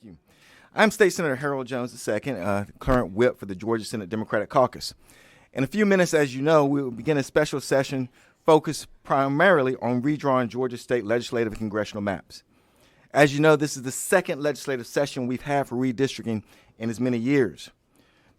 Thank you. I'm State Senator Harold Jones II, current whip for the Georgia Senate Democratic Caucus. In a few minutes, as you know, we will begin a special session focused primarily on redrawing Georgia state legislative and congressional maps. As you know, this is the second legislative session we've had for redistricting in as many years.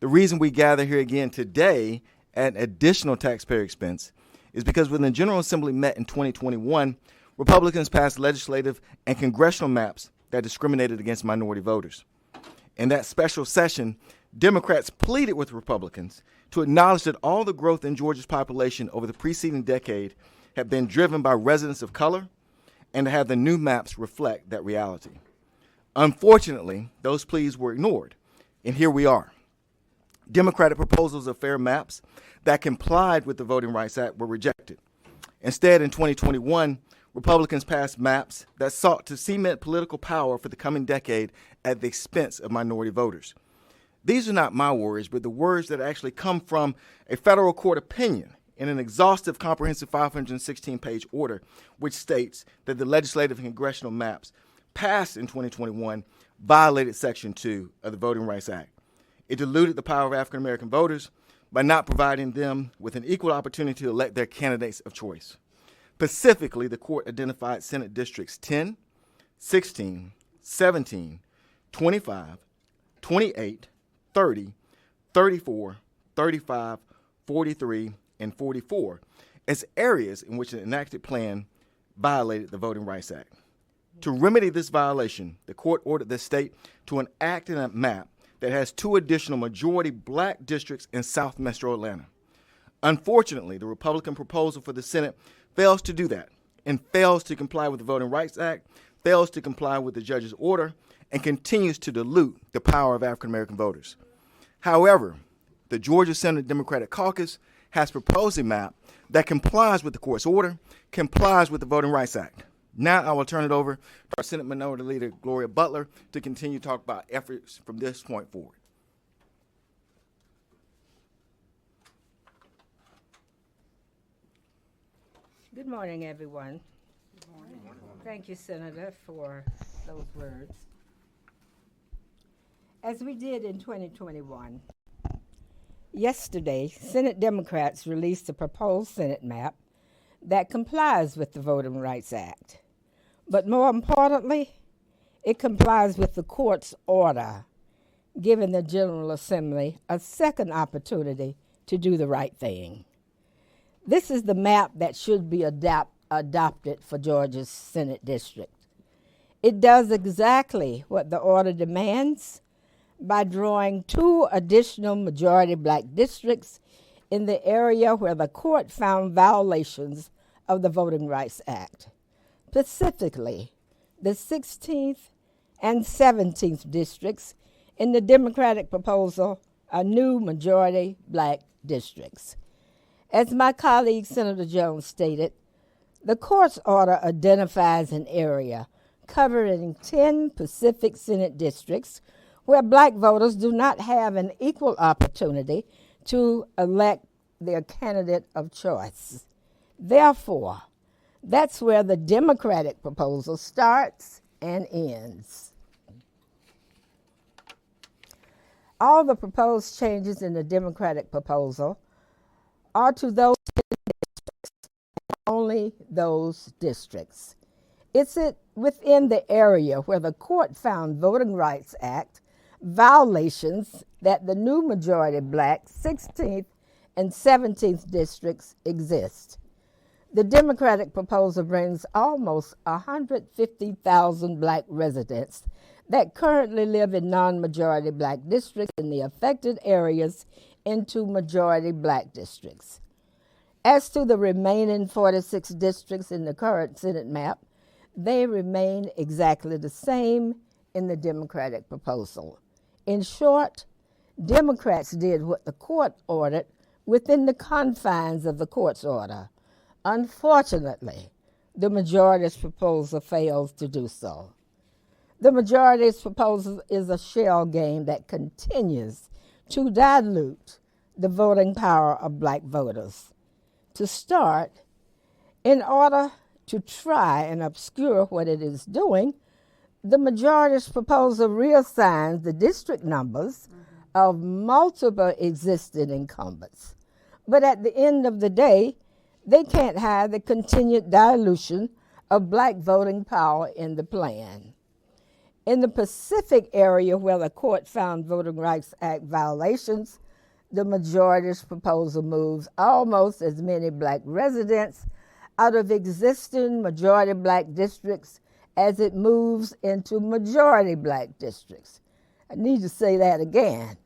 The reason we gather here again today at additional taxpayer expense is because when the General Assembly met in 2021, Republicans passed legislative and congressional maps that discriminated against minority voters. In that special session, Democrats pleaded with Republicans to acknowledge that all the growth in Georgia's population over the preceding decade had been driven by residents of color and to have the new maps reflect that reality. Unfortunately, those pleas were ignored, and here we are. Democratic proposals of fair maps that complied with the Voting Rights Act were rejected. Instead, in 2021, Republicans passed maps that sought to cement political power for the coming decade at the expense of minority voters. These are not my words, but the words that actually come from a federal court opinion in an exhaustive, comprehensive 516-page order, which states that the legislative and congressional maps passed in 2021 violated Section 2 of the Voting Rights Act. It diluted the power of African-American voters by not providing them with an equal opportunity to elect their candidates of choice. Specifically, the court identified Senate Districts 10, 16, 17, 25, 28, 30, 34, 35, 43, and 44 as areas in which an enacted plan violated the Voting Rights Act. To remedy this violation, the court ordered the state to enact a map that has 2 additional majority black districts in South Metro Atlanta. Unfortunately, the Republican proposal for the Senate fails to do that and fails to comply with the Voting Rights Act, fails to comply with the judge's order, and continues to dilute the power of African-American voters. However, the Georgia Senate Democratic Caucus has proposed a map that complies with the court's order, complies with the Voting Rights Act. Now I will turn it over to our Senate Minority Leader, Gloria Butler, to continue to talk about efforts from this point forward. Good morning, everyone. Good morning. Thank you, Senator, for those words. As we did in 2021, yesterday, Senate Democrats released a proposed Senate map that complies with the Voting Rights Act. But more importantly, it complies with the court's order, giving the General Assembly a second opportunity to do the right thing. This is the map that should be adopted for Georgia's Senate district. It does exactly what the order demands by drawing 2 additional majority black districts in the area where the court found violations of the Voting Rights Act. Specifically, the 16th and 17th districts in the Democratic proposal are new majority black districts. As my colleague Senator Jones stated, the court's order identifies an area covering 10 Pacific Senate districts where black voters do not have an equal opportunity to elect their candidate of choice. Therefore, that's where the Democratic proposal starts and ends. All the proposed changes in the Democratic proposal are to those districts, only those districts. It's within the area where the court found Voting Rights Act violations that the new majority black 16th and 17th districts exist. The Democratic proposal brings almost 150,000 black residents that currently live in non-majority black districts in the affected areas into majority black districts. As to the remaining 46 districts in the current Senate map, they remain exactly the same in the Democratic proposal. In short, Democrats did what the court ordered within the confines of the court's order. Unfortunately, the majority's proposal fails to do so. The majority's proposal is a shell game that continues to dilute the voting power of black voters. To start, in order to try and obscure what it is doing, The majority's proposal reassigns the district numbers of multiple existing incumbents. But at the end of the day, they can't have the continued dilution of black voting power in the plan. In the Pacific area where the court found Voting Rights Act violations, the majority's proposal moves almost as many black residents out of existing majority black districts as it moves into majority black districts. I need to say that again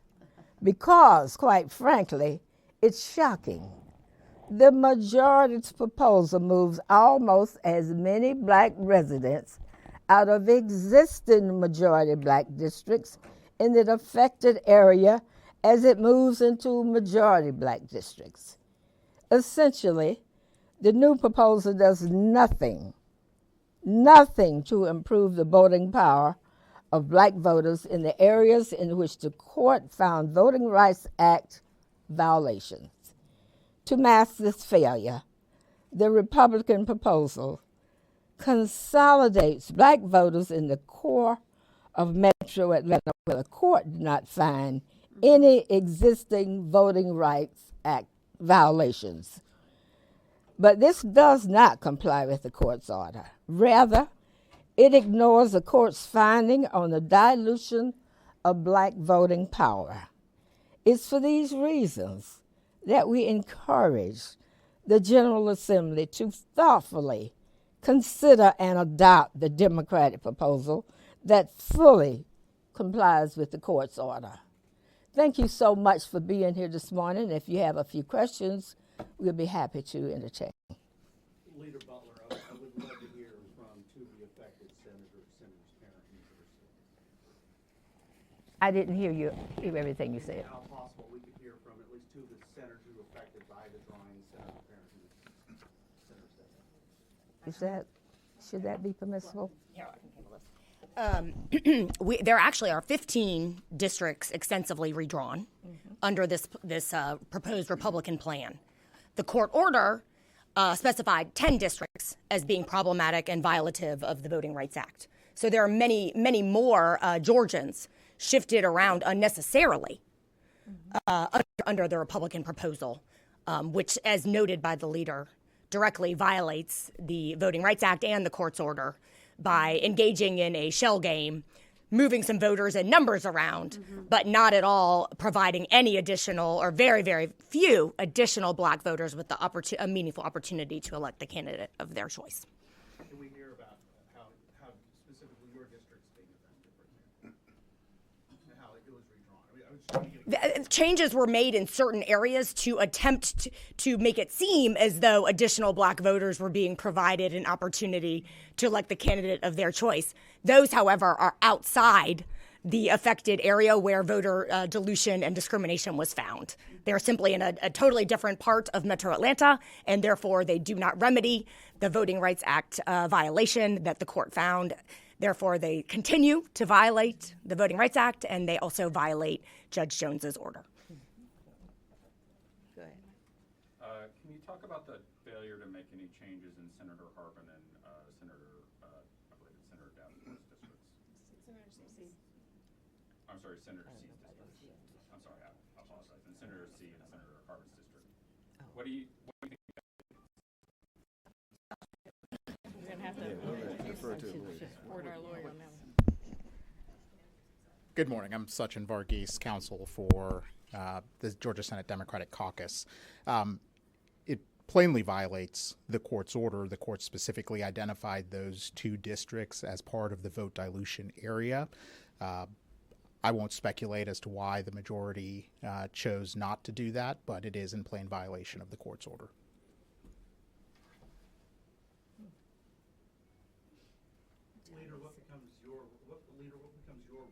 because, quite frankly, it's shocking. The majority's proposal moves almost as many black residents out of existing majority black districts in the affected area as it moves into majority black districts. Essentially, the new proposal does nothing to improve the voting power of black voters in the areas in which the court found Voting Rights Act violations. To mask this failure, the Republican proposal consolidates black voters in the core of Metro Atlanta where the court did not find any existing Voting Rights Act violations. But this does not comply with the court's order. Rather, it ignores the court's finding on the dilution of black voting power. It's for these reasons that we encourage the General Assembly to thoughtfully consider and adopt the Democratic proposal that fully complies with the court's order. Thank you so much for being here this morning. If you have a few questions, we'll be happy to entertain. Leader Butler, I would love to hear from two of the affected senators, Senator's parent university. I didn't hear everything you said. How possible we could hear from at least two of the senators who were affected by the drawing, Senator's parent university. Should that be permissible? There actually are 15 districts extensively redrawn under this proposed Republican plan. The court order specified 10 districts as being problematic and violative of the Voting Rights Act. So there are many, many more Georgians shifted around unnecessarily under the Republican proposal, which, as noted by the leader, directly violates the Voting Rights Act and the court's order by engaging in a shell game, moving some voters and numbers around, but not at all providing any additional or very, very few additional black voters with a meaningful opportunity to elect the candidate of their choice. Can we hear about how specifically your district's being affected and how it was redrawn? I was just trying to get Changes were made in certain areas to attempt to make it seem as though additional black voters were being provided an opportunity to elect the candidate of their choice. Those, however, are outside the affected area where voter dilution and discrimination was found. They're simply in a totally different part of Metro Atlanta, and therefore they do not remedy the Voting Rights Act violation that the court found. Therefore, they continue to violate the Voting Rights Act, and they also violate Judge Jones's order. Go ahead. Can you talk about the failure to make any changes in Senator Harbin and Senator, I believe it's Senator Davenport's districts? I'm sorry, Senator C's district. I'm sorry, I apologize. And Senator C and Senator Harbin's district. What do you think? We're going to have to support our lawyer on that one. Good morning. I'm Sachin Varghese, counsel for the Georgia Senate Democratic Caucus. It plainly violates the court's order. The court specifically identified those two districts as part of the vote dilution area. I won't speculate as to why the majority chose not to do that, but it is in plain violation of the court's order. Leader, what becomes your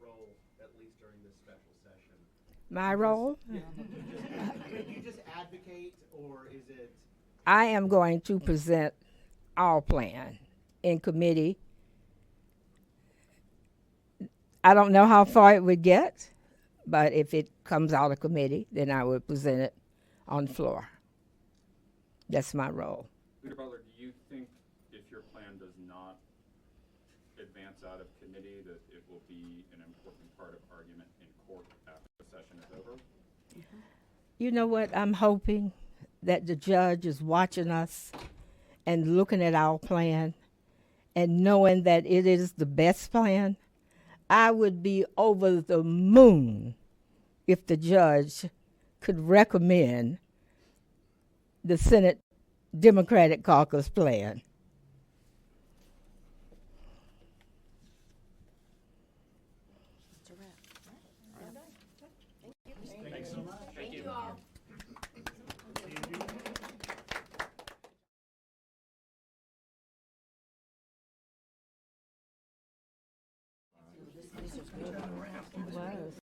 role, at least during this special session? My role? Do you just advocate, or is it? I am going to present our plan in committee. I don't know how far it would get, but if it comes out of committee, then I would present it on the floor. That's my role. Leader Butler, do you think if your plan does not advance out of committee, that it will be an important part of argument in court after the session is over? You know what? I'm hoping that the judge is watching us and looking at our plan and knowing that it is the best plan. I would be over the moon if the judge could recommend the Senate Democratic Caucus plan.